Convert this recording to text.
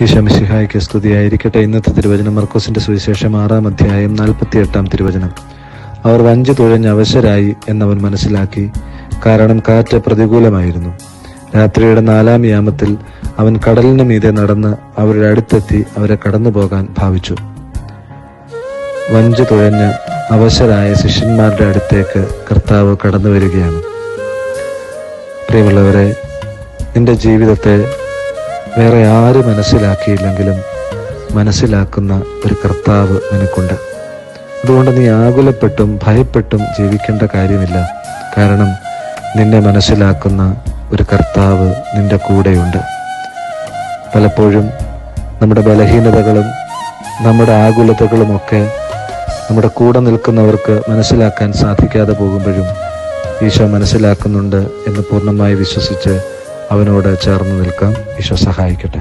ഈശോ മിശിഹായ്ക്ക് സ്തുതിയായിരിക്കട്ടെ. ഇന്നത്തെ തിരുവചനം മർക്കോസിന്റെ സുവിശേഷം 6-ാം അധ്യായം 48-ാം തിരുവചനം. അവർ വഞ്ചി തുഴഞ്ഞ് അവശരായി എന്നവൻ മനസ്സിലാക്കി, കാരണം കാറ്റ് പ്രതികൂലമായിരുന്നു. രാത്രിയുടെ 4-ാം യാമത്തിൽ അവൻ കടലിന് മീതെ നടന്ന് അവരുടെ അടുത്തെത്തി അവരെ കടന്നു പോകാൻ ഭാവിച്ചു. വഞ്ചി തുഴഞ്ഞ് അവശരായ ശിഷ്യന്മാരുടെ അടുത്തേക്ക് കർത്താവ് കടന്നു വരികയാണ്. പ്രിയമുള്ളവരെ, നിന്റെ ജീവിതത്തെ വേറെ ആര് മനസ്സിലാക്കിയില്ലെങ്കിലും മനസ്സിലാക്കുന്ന ഒരു കർത്താവ് നിനക്കുണ്ട്. അതുകൊണ്ട് നീ ആകുലപ്പെട്ടും ഭയപ്പെട്ടും ജീവിക്കേണ്ട കാര്യമില്ല. കാരണം നിന്നെ മനസ്സിലാക്കുന്ന ഒരു കർത്താവ് നിന്റെ കൂടെയുണ്ട്. പലപ്പോഴും നമ്മുടെ ബലഹീനതകളും നമ്മുടെ ആകുലതകളുമൊക്കെ നമ്മുടെ കൂടെ നിൽക്കുന്നവർക്ക് മനസ്സിലാക്കാൻ സാധിക്കാതെ പോകുമ്പോഴും ഈശോ മനസ്സിലാക്കുന്നുണ്ട് എന്ന് പൂർണ്ണമായി വിശ്വസിച്ച് അവനോട് ചേർന്ന് നിൽക്കാം. ഈശോ സഹായിക്കട്ടെ.